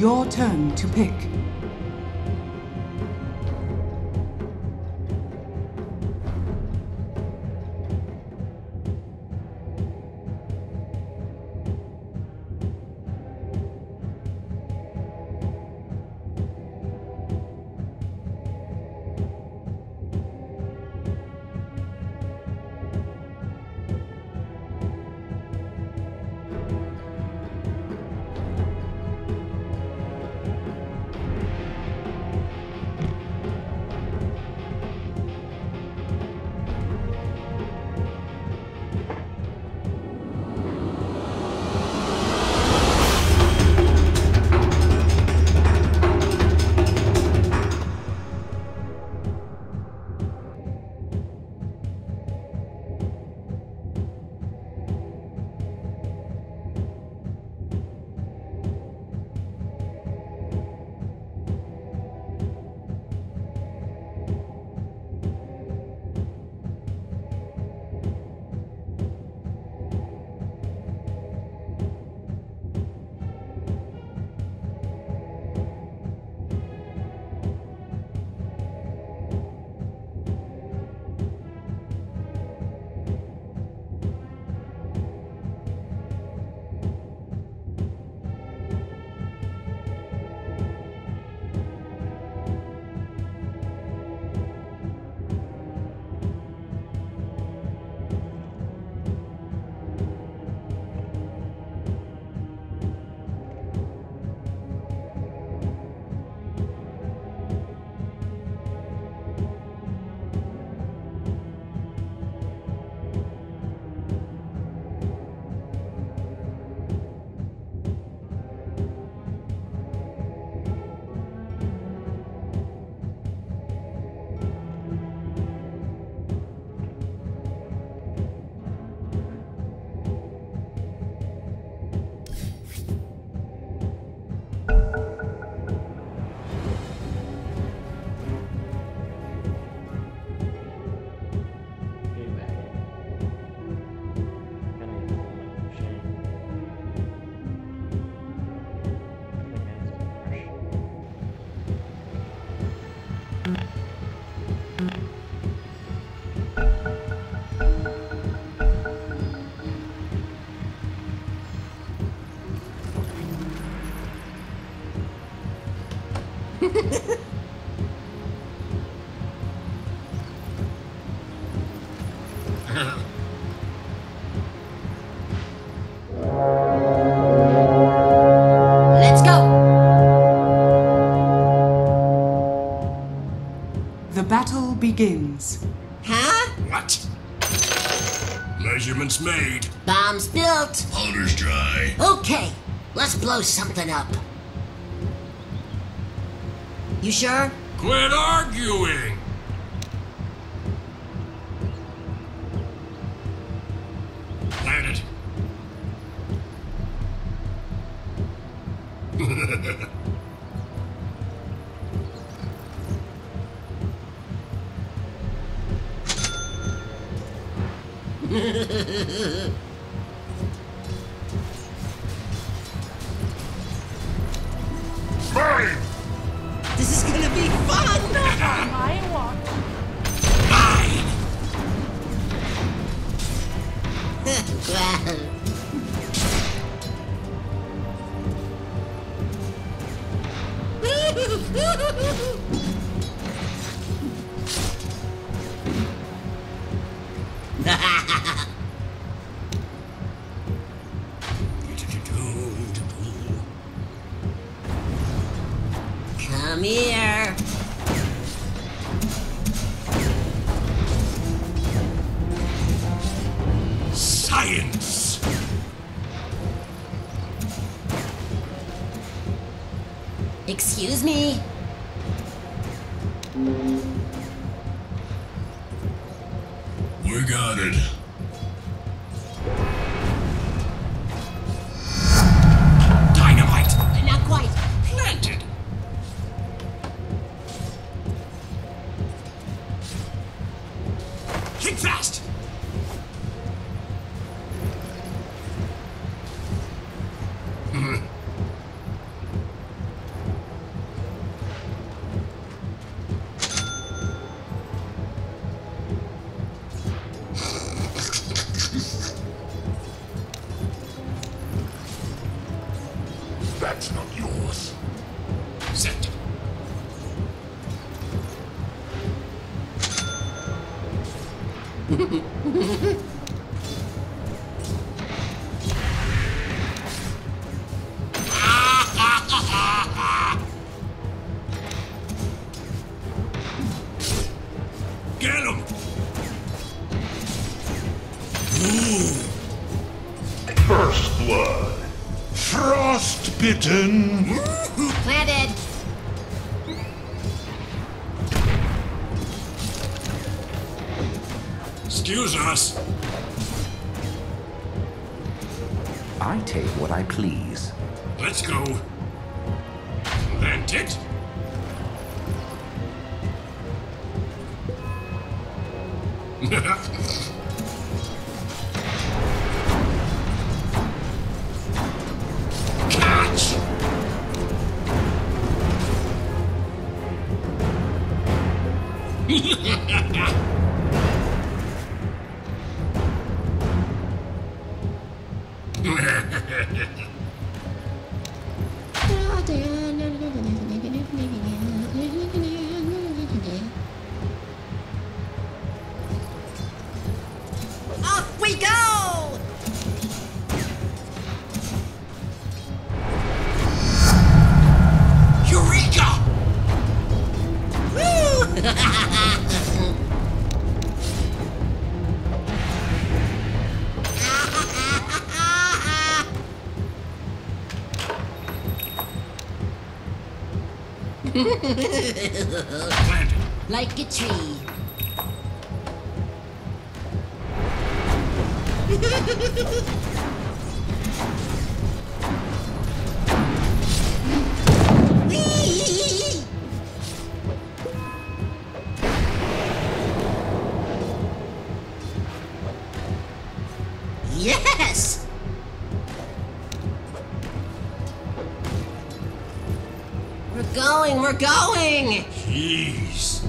Your turn to pick. Let's go! The battle begins. Huh? What? Measurements made. Bombs built. Powder's dry. Okay, let's blow something up. You sure? Quit arguing! Planet. Burn! This is gonna be fun! I want. Mine! Well, come here. Science! Excuse me? We got it. Dynamite! Not quite. Planted! Keep fast! First blood. Frostbitten. Planted. Excuse us. I take what I please. Let's go. Plant it. Catch! Off we go! Eureka! Planted. Like a tree. Whee! Yes! We're going! Jeez.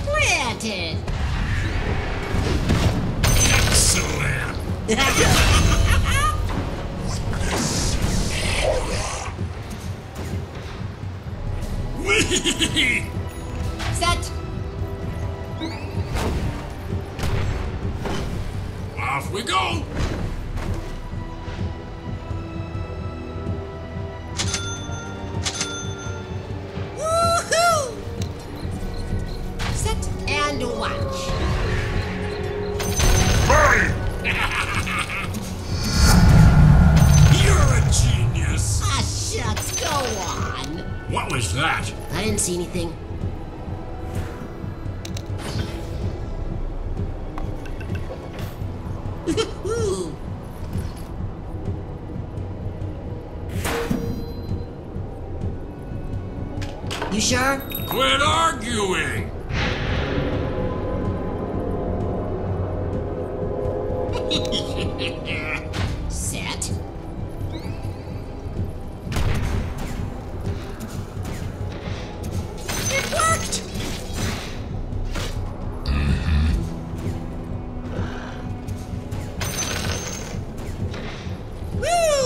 Planted! Excellent. Whee! Set! Off we go. Woohoo! Set and watch. You're a genius. Ah, shucks, go on. What was that? I didn't see anything. Woohoo! You sure? Quit arguing. Set. It worked! Woo!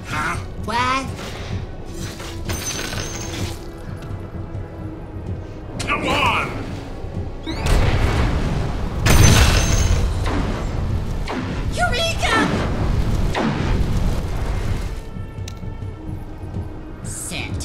Huh? What? Come on. Eureka! Set.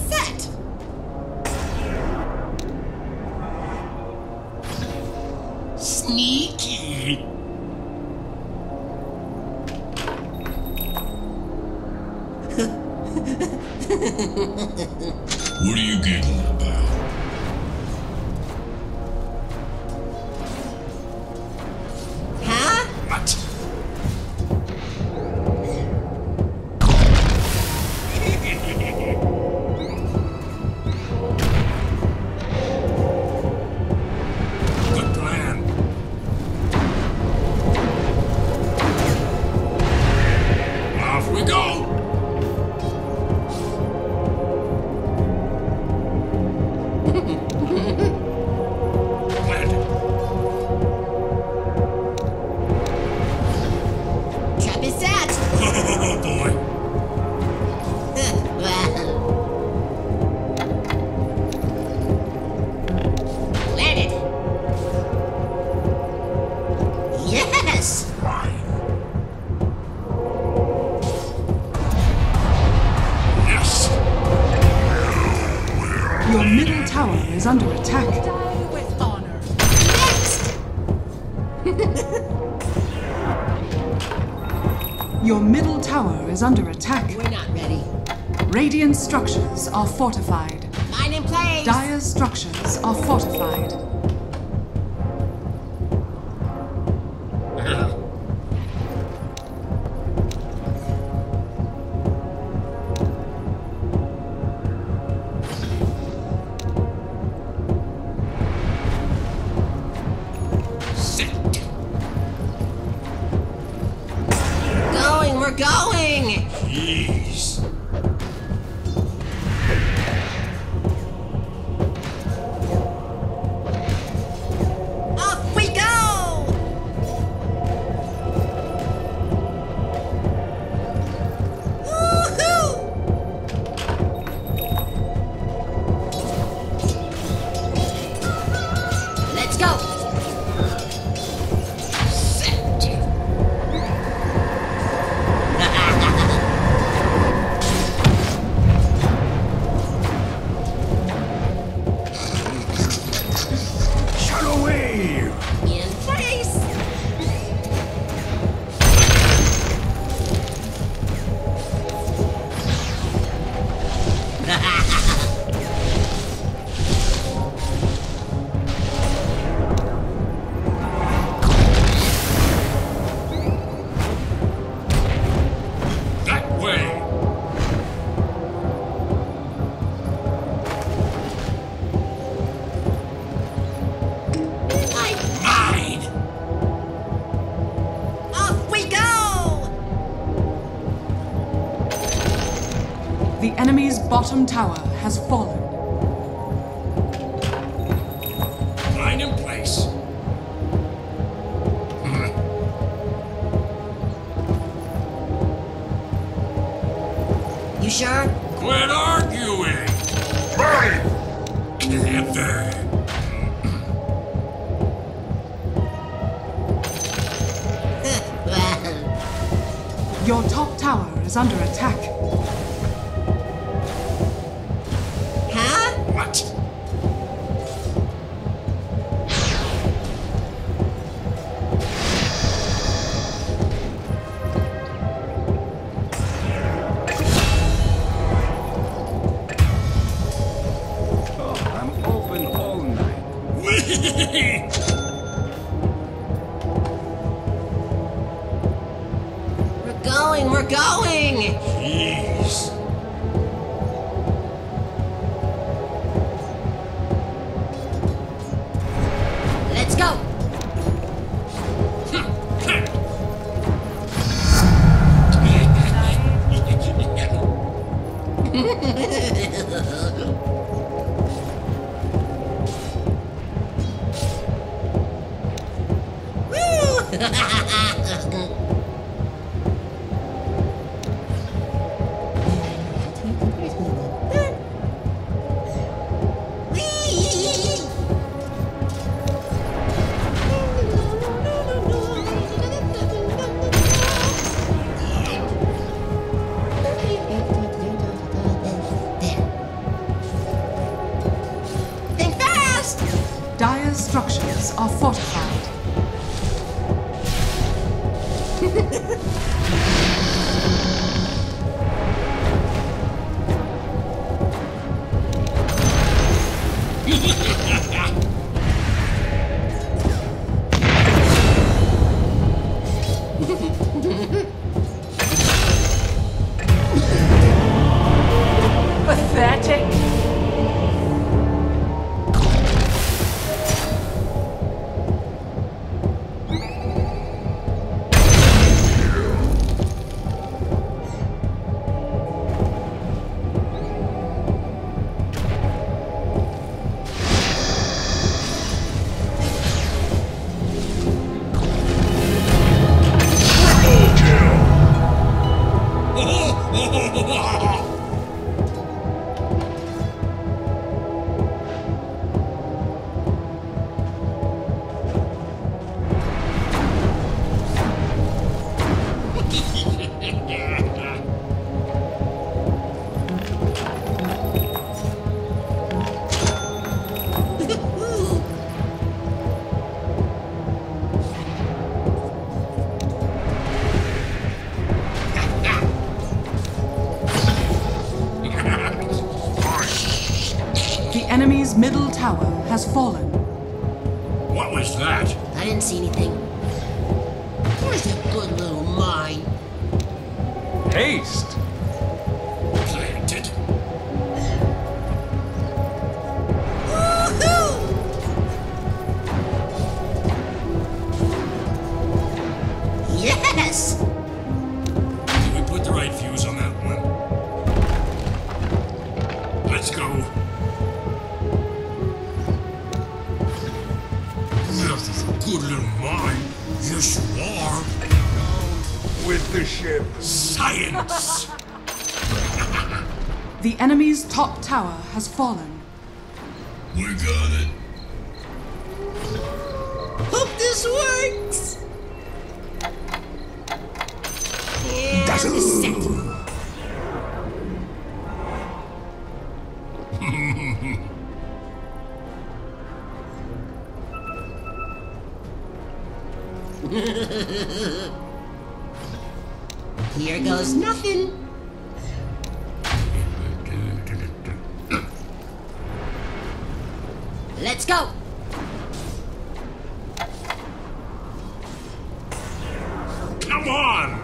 Set. Sneaky. What are you giggling about? Huh? What? Good plan. Off we go. Planted. Trap is set. Oh boy. Landed. Yes. Yes. Your middle tower is under attack. Die with honor. Next. Your middle tower is under attack. We're not ready. Radiant structures are fortified. Mine in place. Dire structures are fortified. Set. Going. We're going. Jeez. Off we go. Woohoo! Let's go. Set. Shadow wave. In place. That way. Mine. Off we go. The enemy's bottom tower has fallen. Mine in place. You sure? Quit arguing. Mine! Clever. Your top tower is under attack. Huh? What? I'm open all night. Whee! We're going. We're going. Jeez. Let's go. Dire's structures are fortified. Pathetic. Enemy's middle tower has fallen. What was that? I didn't see anything. Where's that good little mine? Haste! Planted. Woohoo! Yes! Did we put the right fuse on that one? Let's go. This is a good little mine. Yes, you are. With the ship. Science! The enemy's top tower has fallen. We got it. Hope this works! And set. Here goes nothing. Let's go. Come on!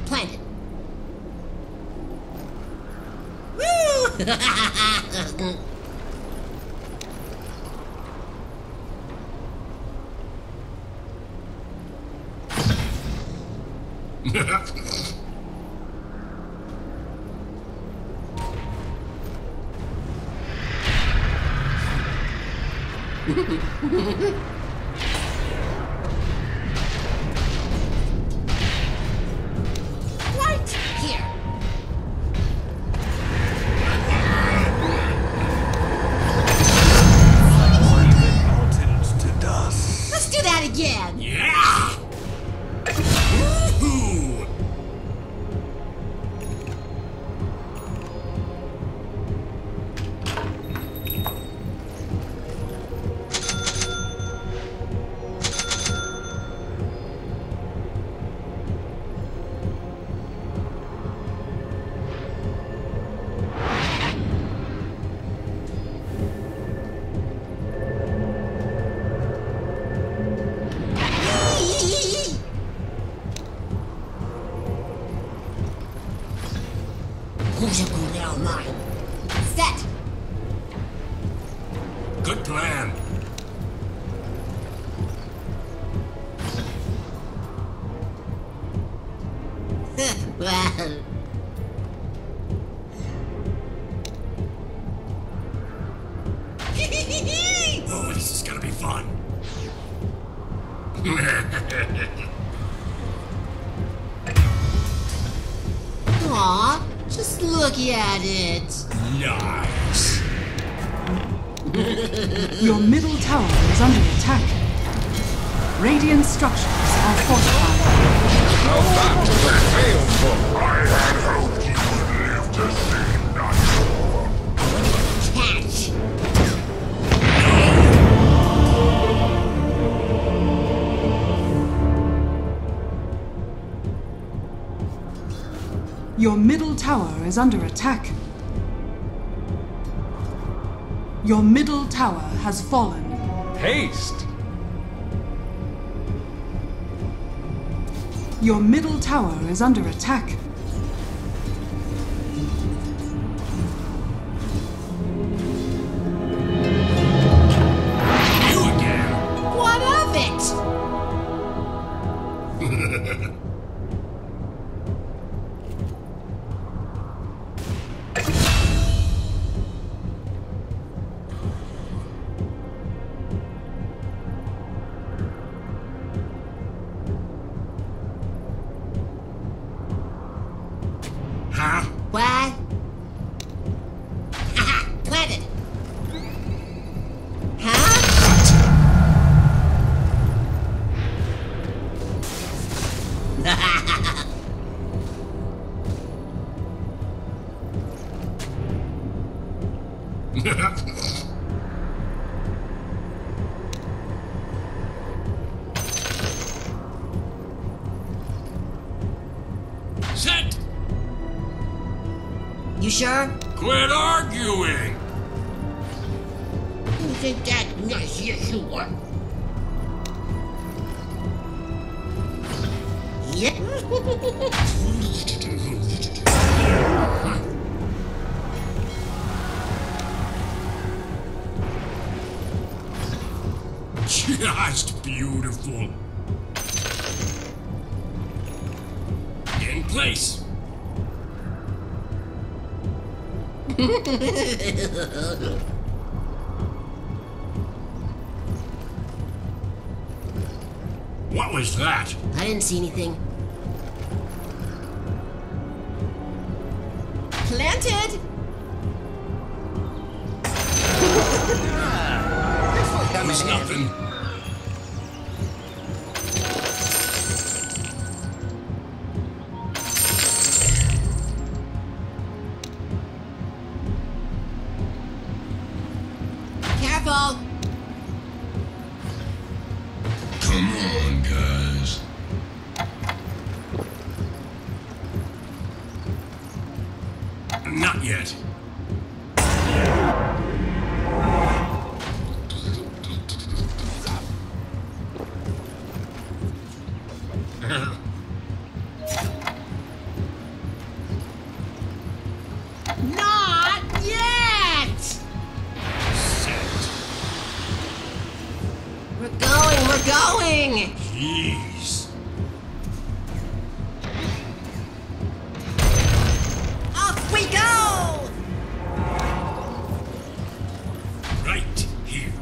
Planted. Woo! Right here. Mountains to dust. Let's do that again. Yeah! Woohoo! Who's a good little mine? Set. Good plan. Well. Oh, this is gonna be fun. Aw, just look at it. Nice. Your middle tower is under attack. Radiant structures are fortified. I had hoped you would live to see nightfall. Catch. Your middle tower is under attack. Your middle tower has fallen. Haste! Your middle tower is under attack. You again. What of it? Huh? What? Haha, planted. Huh? Set! You sure? Quit arguing! You think that's nice? Yes, you are. Yeah. Just beautiful. In place. What was that? I didn't see anything. Planted! It was nothing. Careful! Come on, guys. Not yet. Not yet! Set. We're going! Jeez. Off we go! Right here.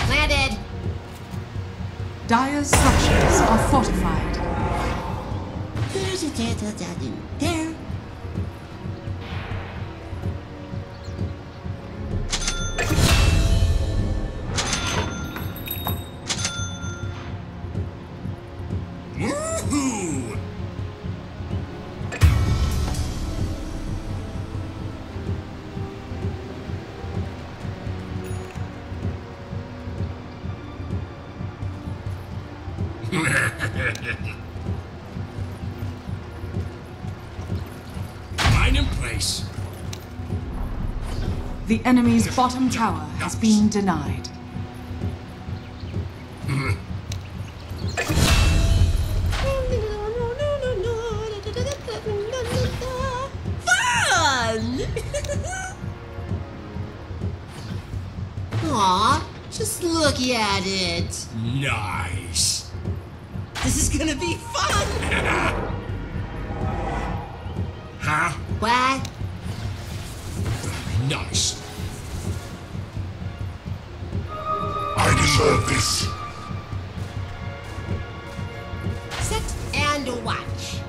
Planted! Dire's structures are fortified. There. Woohoo! Mine in place. The enemy's bottom tower has been denied. Fun! Aw, just look at it. Nice. This is gonna be fun! Huh? What? Nice. I deserve this. Sit and watch.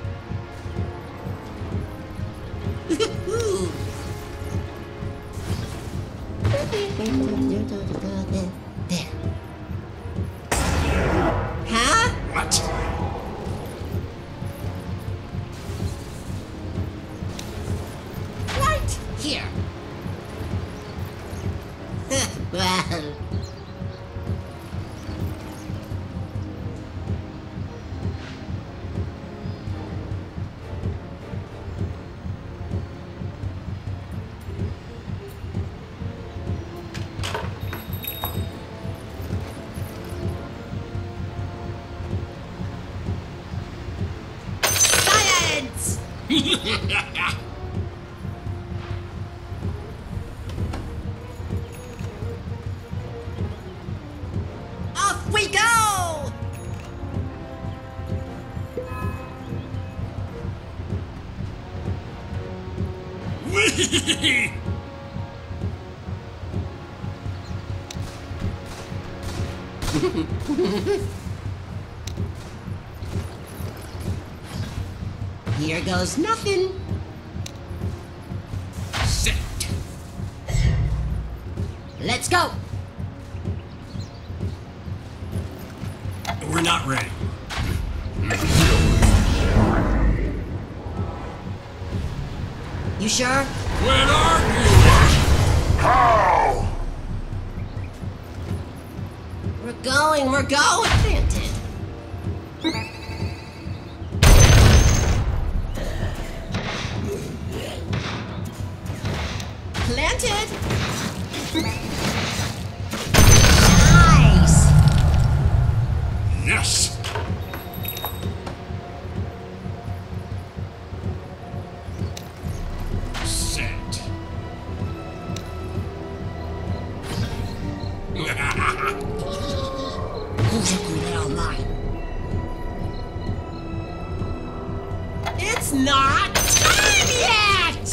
Off we go! Whee! Here goes nothing. Set. Let's go. We're not ready. You sure? When are you? How? We're going. Planted. Planted. Nice. Yes. Set. Who's a good little mine? It's not time yet!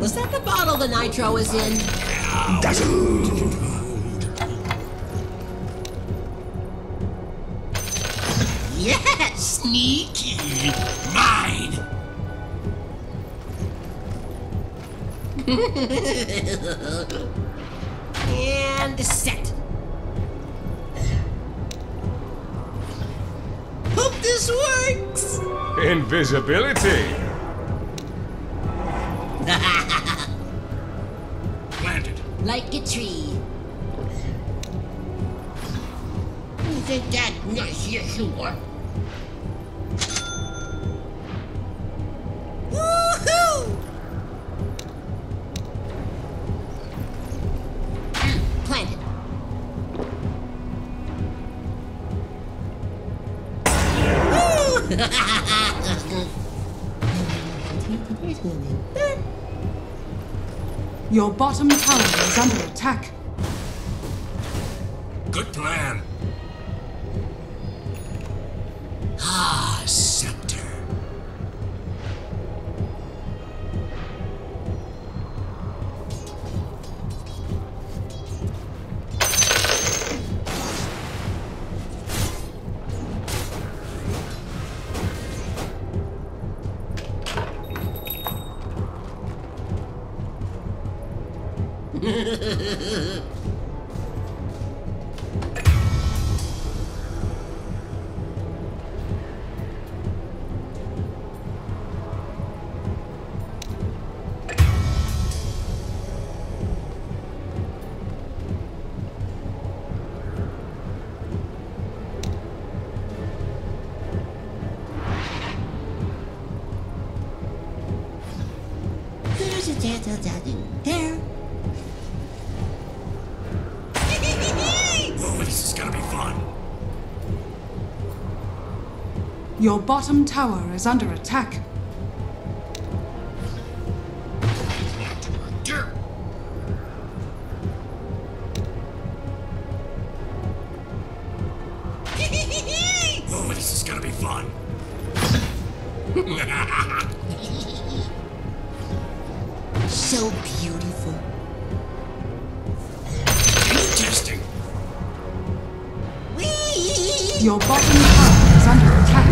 Was that the bottle the nitro is in? Yes! Sneaky. Mine. And set. Hope this works! Invisibility. Planted. Like a tree. Isn't that nice? Yes, you are. Woohoo! Planted. Your bottom tower is under attack. Good plan. Ah, scepter. There. Oh, this is gonna be fun. Your bottom tower is under attack. Oh, this is gonna be fun. So beautiful. Testing. Whee! Your bottom tower is under attack.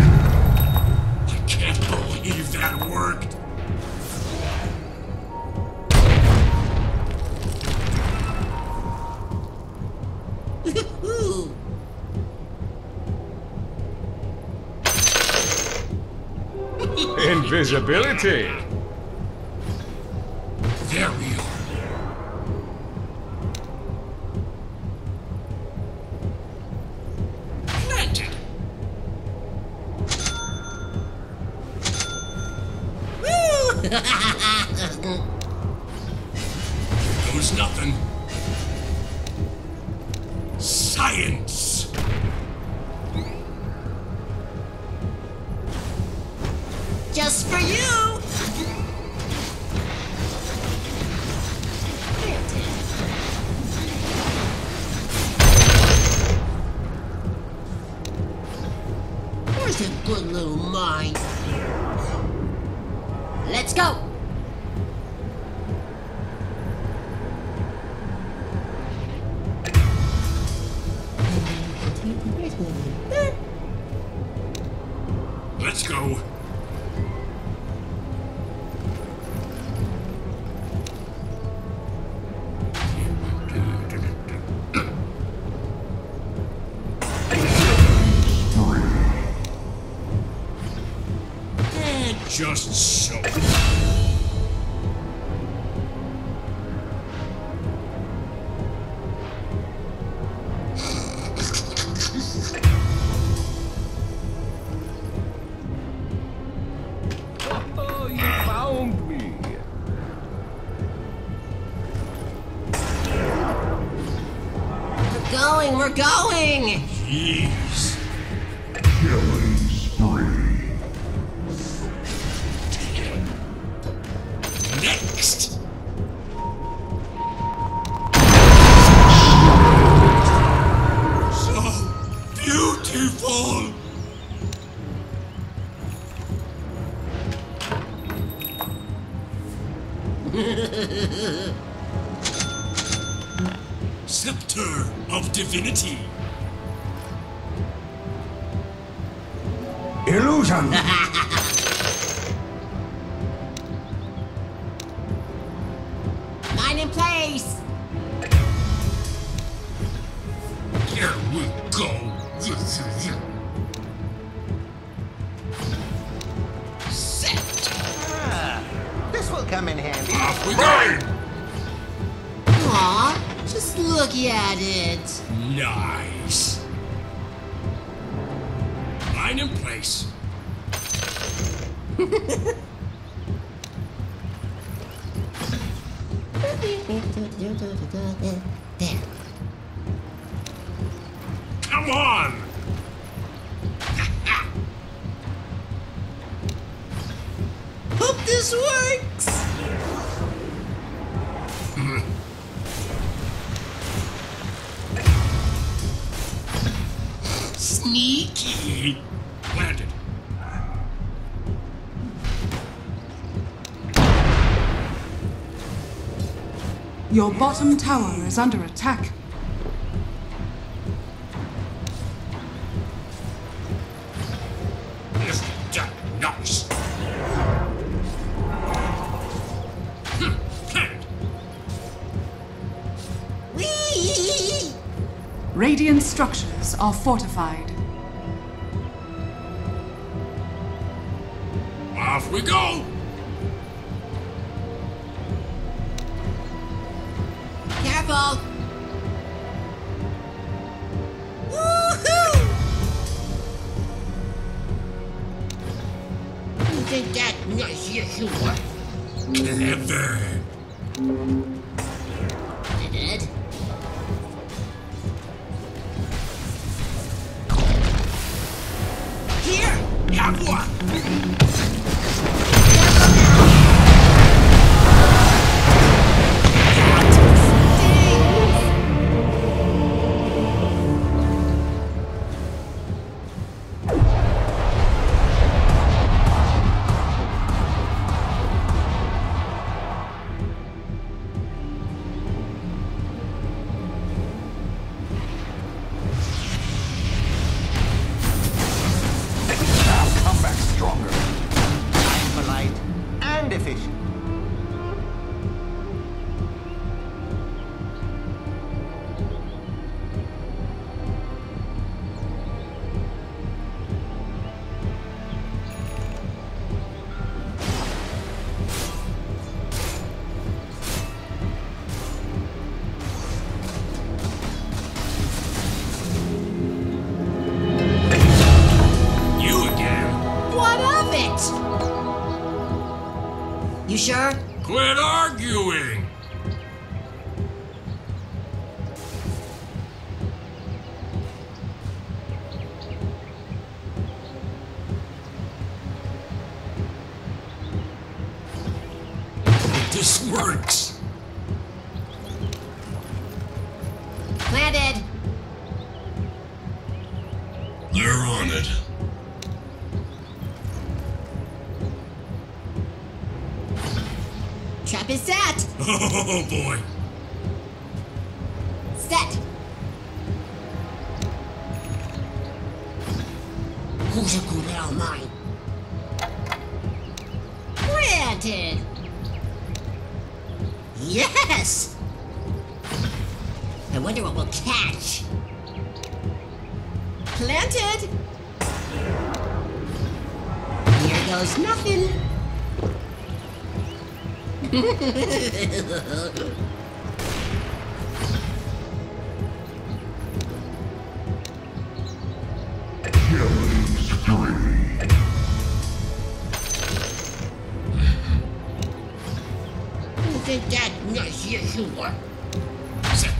I can't believe that worked. Invisibility. There we are. Planted. Goes nothing. Science. Just for you. Just a good little mine. Let's go! Let's go. And just so. Oh, you found me. We're going! Jeez. Killing spree. Next. So beautiful. Scepter of Divinity. Illusion. Mine in place! Here we go. Set. This will come in handy. Off we go. Aw, just look at it. Nice. Line in place. There. Come on. Hope this works! Sneaky. Planted. Your bottom tower is under attack. Isn't that nice? Planted. Whee! Radiant structures are fortified. Off we go. Careful! Woohoo! You think that nice? Yes, you are. Clever. I did. Here! Have one. Now come back stronger. I'm polite and efficient. You again. What of it? You sure? Quit arguing. This works. Planted. They're on it. Oh boy. Set. Who's a good old mine? Granted. Yes. I wonder what we'll catch. Planted. Here goes nothing. Killing spree. Isn't that nice? Yes, you are. Set.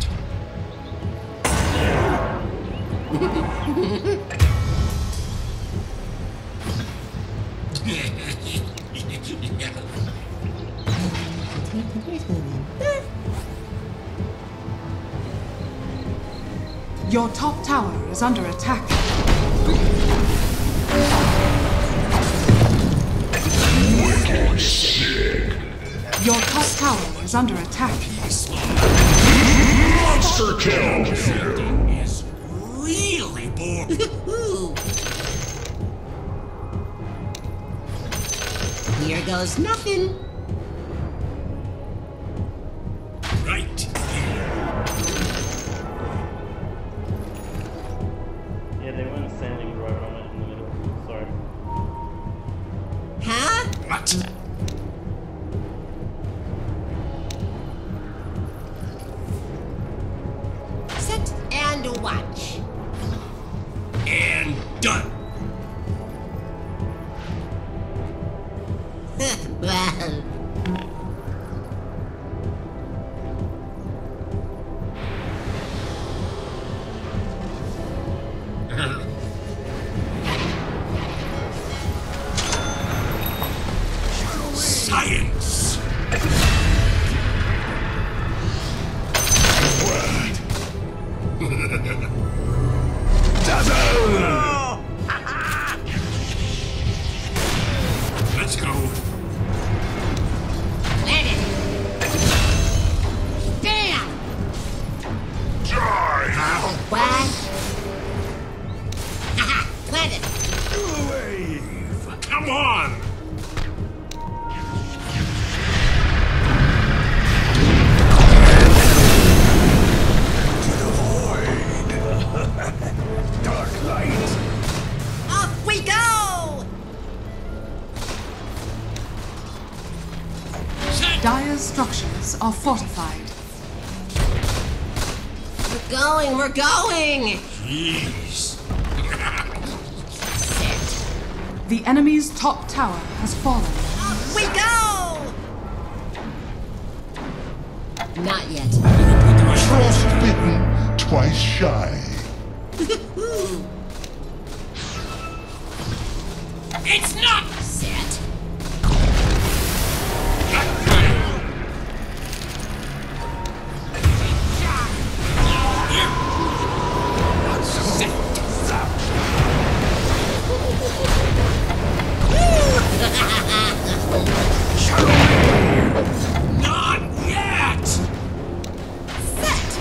Your top tower is under attack. Your top tower is under attack. Monster kill. Is really boring. Here goes nothing. Right. Yeah, they went standing right on it in the middle. Sorry. Huh? What? Set and watch. And done. Well. Science. Let's go. Let it. Bam! Die. What? Haha! Planted. Come on. Dark light. Off we go! Dire's structures are fortified. We're going! Jeez. Set. The enemy's top tower has fallen. Off we go! Not yet. Frostbitten, twice shy. It's not. Set. Not yet. Set.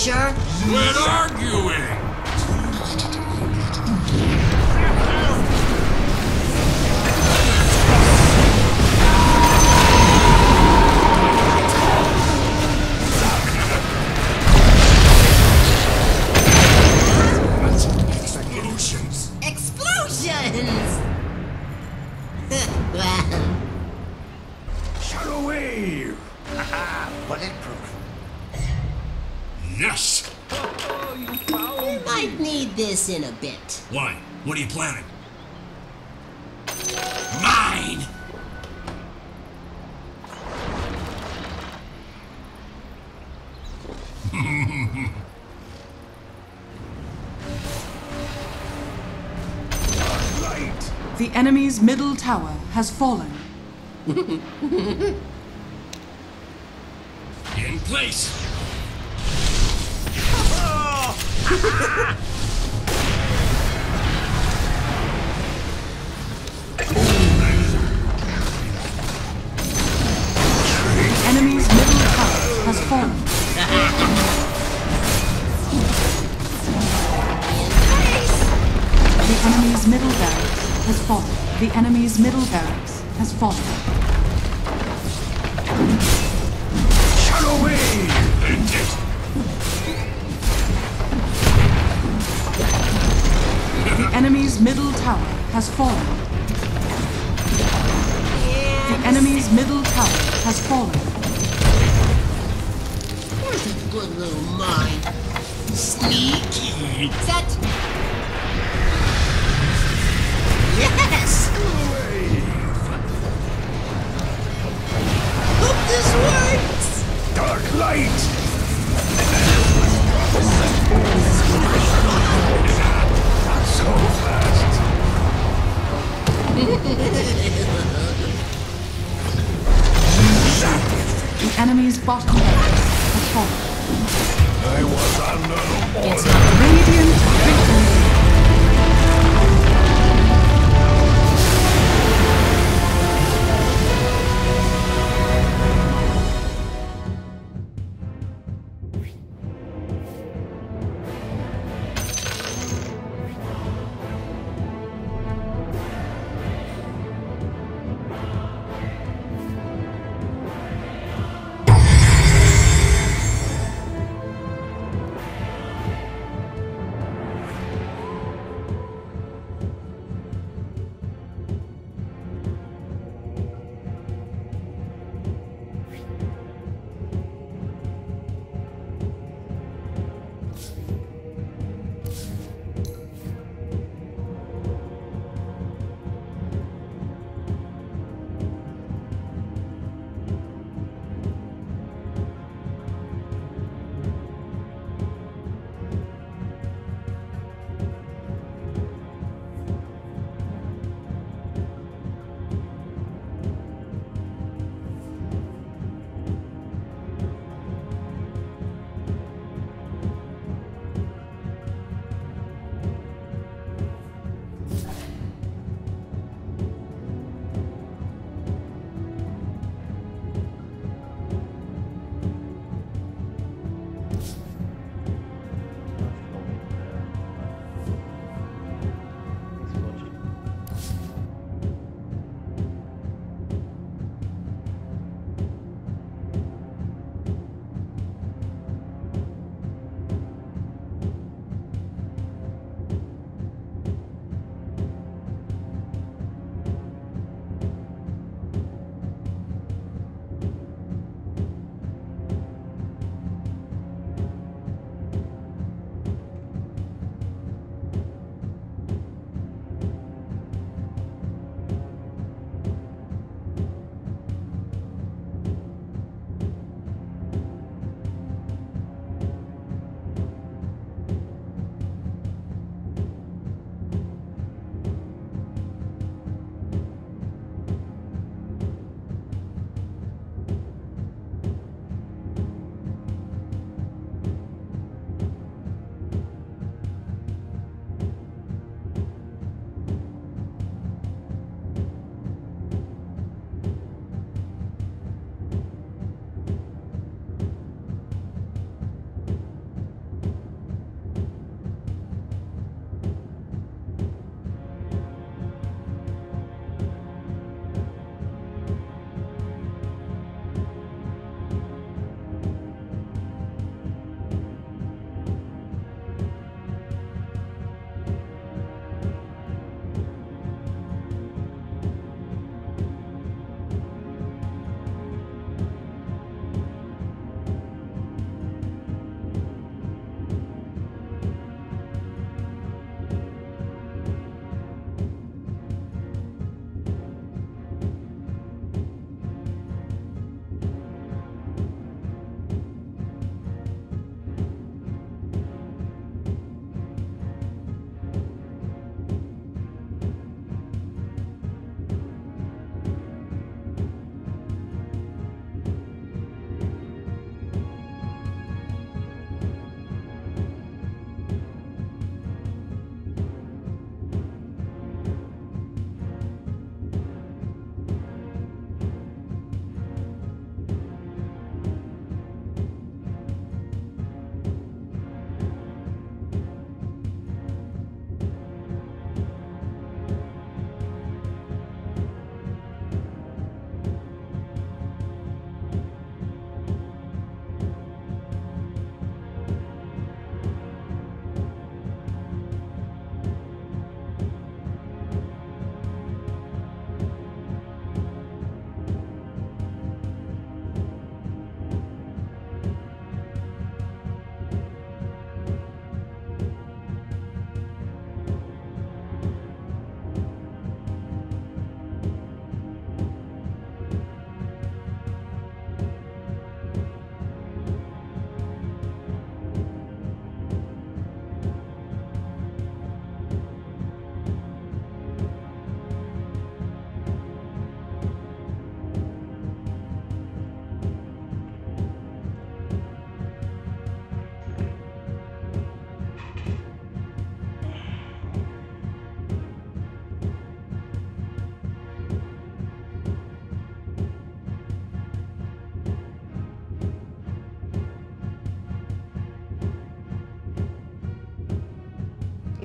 sure? Quit arguing! Explosions! Explosions! Shadow wave! Bulletproof. Yes! Might need this in a bit. Why? What are you planning? Mine! Right. The enemy's middle tower has fallen. In place! The enemy's middle tower has fallen. The enemy's middle barracks has fallen. The enemy's middle barracks has fallen. Shadow wave! End it! The enemy's middle tower has fallen. The enemy's middle tower has fallen. good little mine. Sneaky. Set. Yes! Hope this works! Dark light! Not so fast. The enemy's bottom barracks has fallen. I was under It's not radiant victory.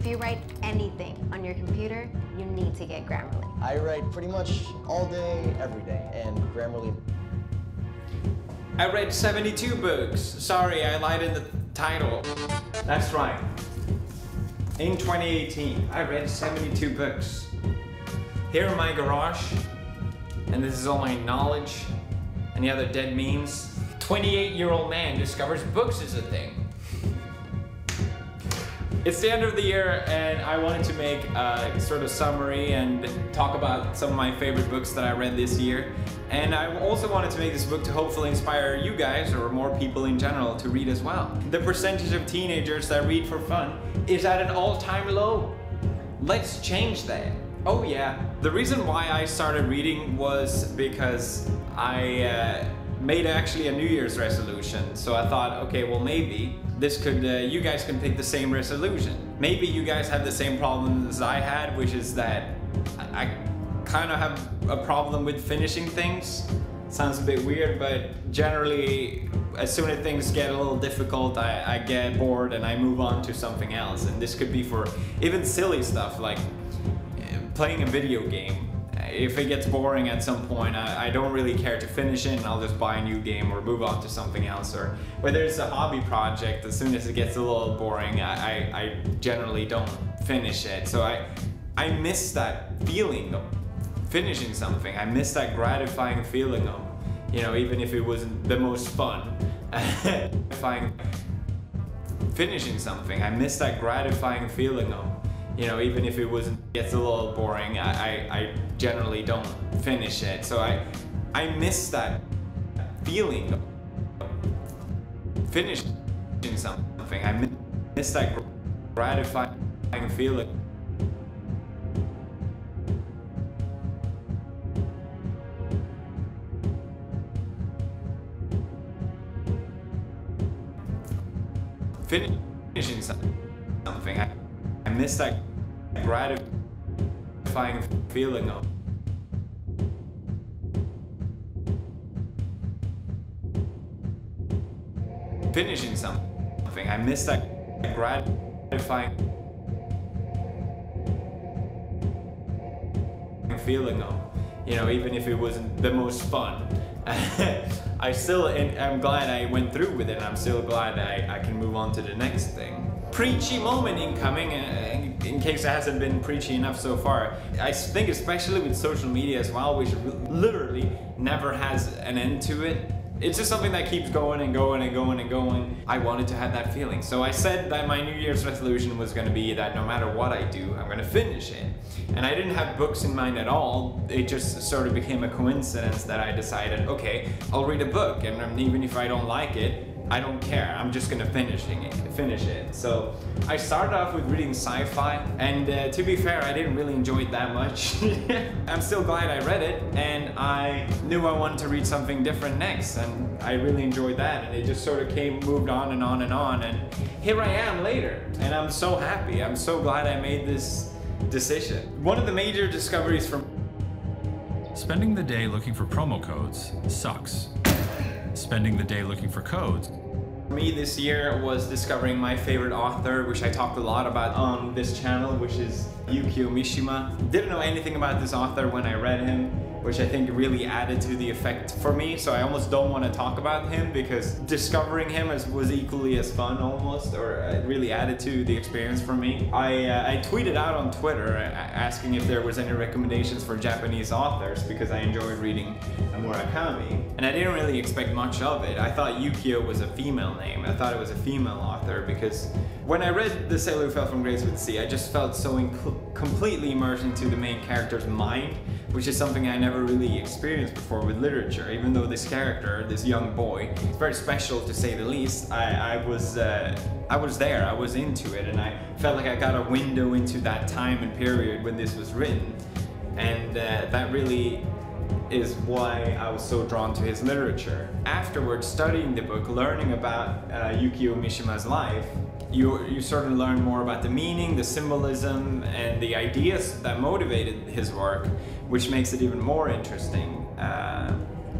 If you write anything on your computer, you need to get Grammarly. I write pretty much all day, every day, and Grammarly. I read 72 books. Sorry, I lied in the title. That's right. In 2018, I read 72 books. Here in my garage, and this is all my knowledge, and the other dead memes. 28-year-old man discovers books is a thing. It's the end of the year, and I wanted to make a sort of summary and talk about some of my favorite books that I read this year. And I also wanted to make this book to hopefully inspire you guys, or more people in general, to read as well. The percentage of teenagers that read for fun is at an all-time low. Let's change that. Oh yeah. The reason why I started reading was because I made actually a New Year's resolution. So I thought, okay, well maybe this could, you guys can pick the same resolution. Maybe you guys have the same problem as I had, which is that I kind of have a problem with finishing things. Sounds a bit weird, but generally, as soon as things get a little difficult, I get bored and I move on to something else. And this could be for even silly stuff like playing a video game. If it gets boring at some point, I don't really care to finish it, and I'll just buy a new game or move on to something else. Or whether it's a hobby project, as soon as it gets a little boring, I generally don't finish it. So I miss that feeling of finishing something. I miss that gratifying feeling of, you know, even if it wasn't the most fun, finishing something. I miss that gratifying feeling of, you know, even if it gets a little boring, I generally don't finish it. So I miss that feeling of finishing something. I miss that gratifying feeling. Finishing something. I miss that gratifying feeling of finishing something. I miss that gratifying feeling of, you know, even if it wasn't the most fun. I still am glad I went through with it, and I'm still glad I can move on to the next thing. Preachy moment incoming, in case it hasn't been preachy enough so far. I think especially with social media as well, which literally never has an end to it. It's just something that keeps going and going and going and going. I wanted to have that feeling. So I said that my New Year's resolution was going to be that no matter what I do, I'm going to finish it. And I didn't have books in mind at all. It just sort of became a coincidence that I decided, okay, I'll read a book, and even if I don't like it, I don't care. I'm just gonna finish it. So I started off with reading sci-fi, and to be fair, I didn't really enjoy it that much. I'm still glad I read it, and I knew I wanted to read something different next, and I really enjoyed that, and it just sort of moved on and on and on, and here I am later, and I'm so happy. I'm so glad I made this decision. One of the major discoveries from spending the day looking for promo codes sucks. Spending the day looking for codes. For me this year was discovering my favorite author, which I talked a lot about on this channel, which is Yukio Mishima. Didn't know anything about this author when I read him, which I think really added to the effect for me, so I almost don't want to talk about him because discovering him was equally as fun almost, or it really added to the experience for me. I tweeted out on Twitter asking if there was any recommendations for Japanese authors because I enjoyed reading Murakami, and I didn't really expect much of it. I thought Yukio was a female name. I thought it was a female author because when I read The Sailor Who Fell from Grace with the Sea, I just felt so completely immersed into the main character's mind, which is something I never really experienced before with literature. Even though this character, this young boy, is very special to say the least, I was there, I was into it, and I felt like I got a window into that time and period when this was written. And that really is why I was so drawn to his literature. Afterwards, studying the book, learning about Yukio Mishima's life, you sort of learn more about the meaning, the symbolism, and the ideas that motivated his work, which makes it even more interesting.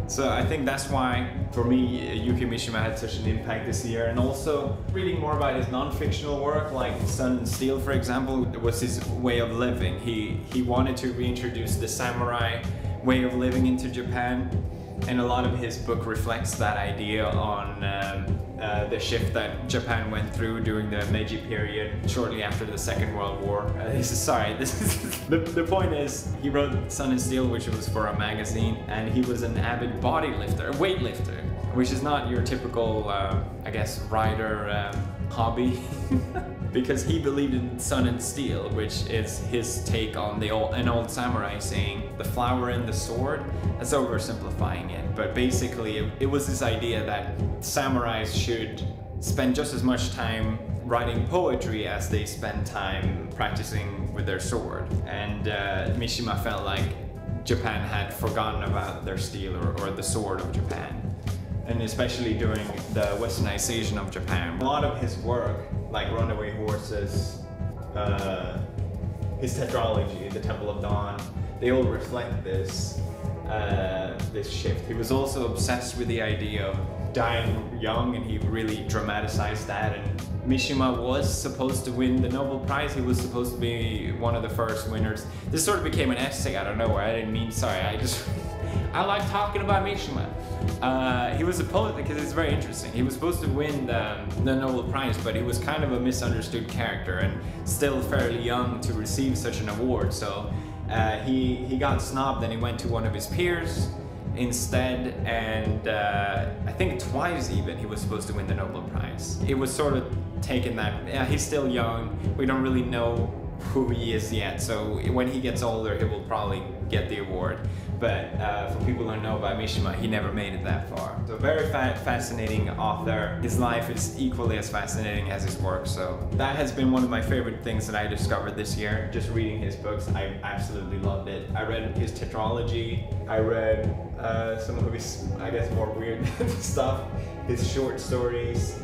So I think that's why, for me, Yuki Mishima had such an impact this year. And also, reading more about his non-fictional work, like Sun and Steel, for example, was his way of living. He wanted to reintroduce the samurai way of living into Japan. And a lot of his book reflects that idea on the shift that Japan went through during the Meiji period, shortly after the Second World War. The point is, he wrote Sun and Steel, which was for a magazine, and he was an avid weightlifter, which is not your typical, I guess, writer hobby. Because he believed in Sun and Steel, which is his take on an old samurai saying, the flower and the sword. That's oversimplifying it, but basically it was this idea that samurais should spend just as much time writing poetry as they spend time practicing with their sword. And Mishima felt like Japan had forgotten about their steel or the sword of Japan. And especially during the westernization of Japan. A lot of his work, like Runaway Horses, his tetralogy, The Temple of Dawn, they all reflect this shift. He was also obsessed with the idea of dying young, and he really dramatized that. And Mishima was supposed to win the Nobel Prize. He was supposed to be one of the first winners. This sort of became an essay out of nowhere. I didn't mean, sorry, I like talking about Mishima. He was supposed, because it's very interesting, he was supposed to win the Nobel Prize, but he was kind of a misunderstood character and still fairly young to receive such an award. So he got snubbed, and he went to one of his peers instead, and I think twice even he was supposed to win the Nobel Prize. It was sort of taken that, yeah, he's still young, we don't really know who he is yet, so when he gets older he will probably get the award. But for people who know about Mishima, he never made it that far. So very fascinating author. His life is equally as fascinating as his work. So that has been one of my favorite things that I discovered this year. Just reading his books, I absolutely loved it. I read his tetralogy. I read some of his, I guess, more weird stuff. His short stories.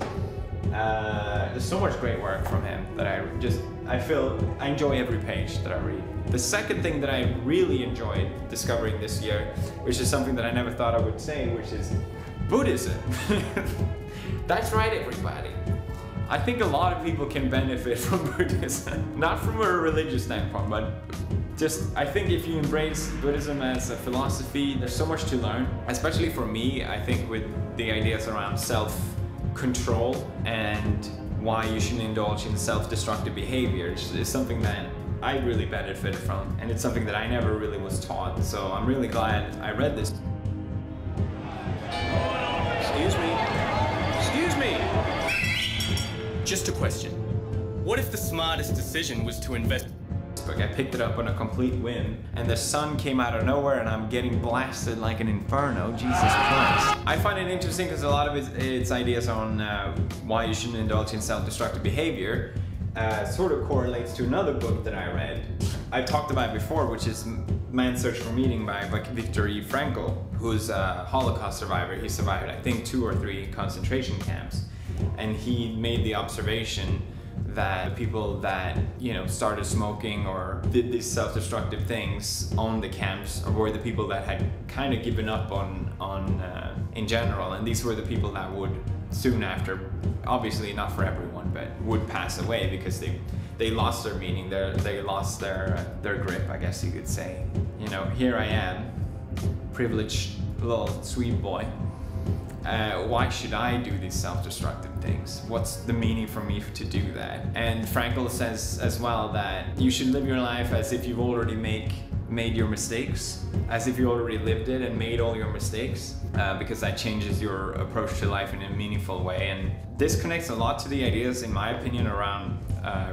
There's so much great work from him that I enjoy every page that I read. The second thing that I really enjoyed discovering this year, which is something that I never thought I would say, which is Buddhism. That's right, everybody. I think a lot of people can benefit from Buddhism. Not from a religious standpoint, but just, I think if you embrace Buddhism as a philosophy, there's so much to learn. Especially for me, I think with the ideas around self-control and why you shouldn't indulge in self-destructive behavior. It's something that I really benefited from, and it's something that I never really was taught. So I'm really glad I read this. Excuse me. Just a question. What if the smartest decision was to invest? I picked it up on a complete whim, and the sun came out of nowhere, and I'm getting blasted like an inferno. Jesus Christ. I find it interesting because a lot of its ideas on why you shouldn't indulge in self-destructive behavior sort of correlates to another book that I read. I talked about it before, which is Man's Search for Meaning by Viktor E. Frankl, who's a Holocaust survivor. He survived, I think, 2 or 3 concentration camps, and he made the observation that the people that, you know, started smoking or did these self-destructive things on the camps were the people that had kind of given up on in general, and these were the people that would soon after, obviously not for everyone, but would pass away because they lost their meaning, they lost their grip, I guess you could say. You know, here I am, privileged little sweet boy. Why should I do these self-destructive things? What's the meaning for me to do that? And Frankl says as well that you should live your life as if you've already made your mistakes, as if you already lived it and made all your mistakes, because that changes your approach to life in a meaningful way. And this connects a lot to the ideas, in my opinion, around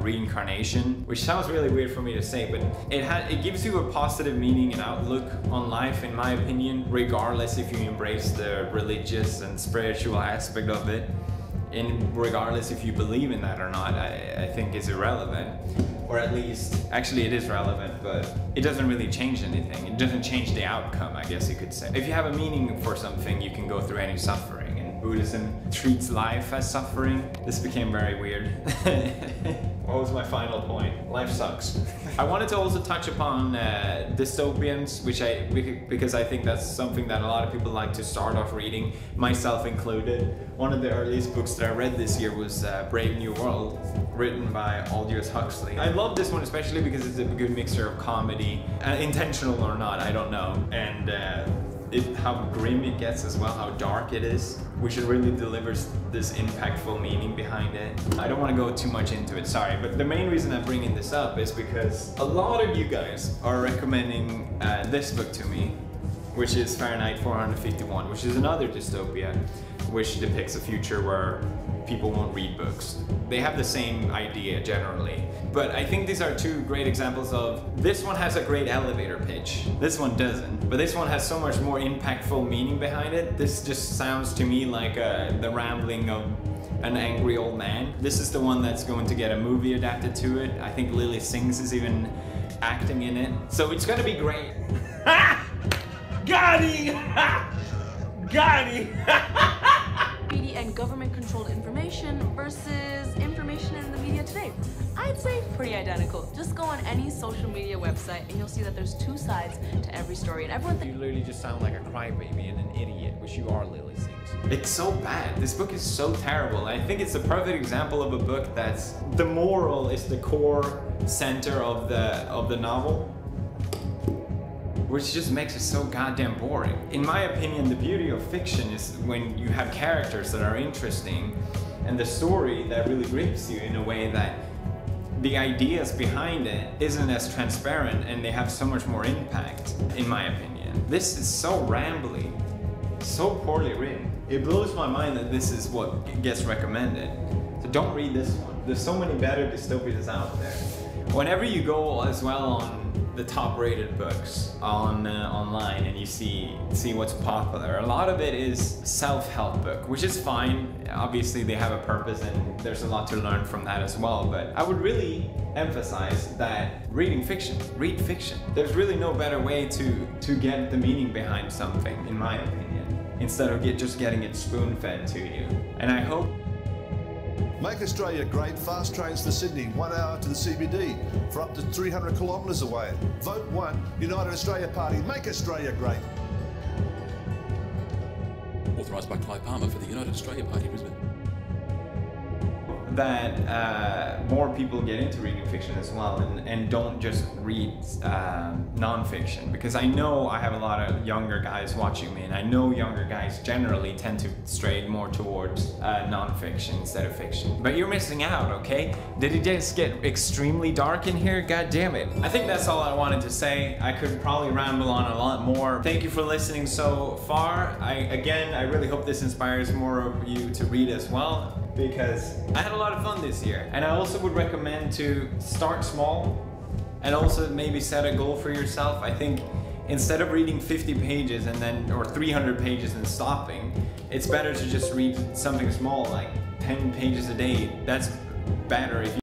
reincarnation, which sounds really weird for me to say, but it gives you a positive meaning and outlook on life, in my opinion, regardless if you embrace the religious and spiritual aspect of it, and regardless if you believe in that or not. I think is irrelevant. Or at least, actually it is relevant, but it doesn't really change anything. It doesn't change the outcome, I guess you could say. If you have a meaning for something, you can go through any suffering. And Buddhism treats life as suffering. This became very weird. What was my final point? Life sucks. I wanted to also touch upon dystopians, because I think that's something that a lot of people like to start off reading, myself included. One of the earliest books that I read this year was Brave New World, written by Aldous Huxley. I love this one especially because it's a good mixture of comedy, intentional or not, I don't know, and how grim it gets as well, how dark it is, which it really delivers this impactful meaning behind it. I don't want to go too much into it, sorry, but the main reason I'm bringing this up is because a lot of you guys are recommending this book to me, which is Fahrenheit 451, which is another dystopia, which depicts a future where people won't read books. They have the same idea generally, but I think these are two great examples of, this one has a great elevator pitch, this one doesn't, but this one has so much more impactful meaning behind it. This just sounds to me like the rambling of an angry old man. This is the one that's going to get a movie adapted to it. I think Lily Sings is even acting in it, so it's gonna be great. Got him! Got him! And government-controlled information versus information in the media today. I'd say pretty identical. Just go on any social media website and you'll see that there's two sides to every story, and everyone You literally just sound like a crybaby and an idiot, which you are, Lily Sings. It's so bad. This book is so terrible. I think it's the perfect example of a book that's, the moral is the core center of the novel, which just makes it so goddamn boring. In my opinion, the beauty of fiction is when you have characters that are interesting and the story that really grips you in a way that the ideas behind it isn't as transparent and they have so much more impact, in my opinion. This is so rambly, so poorly written. It blows my mind that this is what gets recommended. So don't read this one. There's so many better dystopias out there. Whenever you go as well on the top-rated books on online and you see what's popular, a lot of it is self-help book, which is fine. Obviously they have a purpose and there's a lot to learn from that as well, but I would really emphasize that reading fiction, read fiction. There's really no better way to get the meaning behind something, in my opinion, instead of just getting it spoon-fed to you. And I hope Make Australia great. Fast trains to Sydney, 1 hour to the CBD for up to 300 kilometres away. Vote 1, United Australia Party. Make Australia great. Authorised by Clive Palmer for the United Australia Party, Brisbane. That more people get into reading fiction as well and don't just read non-fiction, because I know I have a lot of younger guys watching me and I know younger guys generally tend to stray more towards non-fiction instead of fiction. But you're missing out, okay? Did it just get extremely dark in here? God damn it. I think that's all I wanted to say. I could probably ramble on a lot more. Thank you for listening so far. I really hope this inspires more of you to read as well, because I had a lot of fun this year. And I also would recommend to start small and also maybe set a goal for yourself. I think instead of reading 50 pages or 300 pages and stopping, it's better to just read something small, like 10 pages a day. That's better if you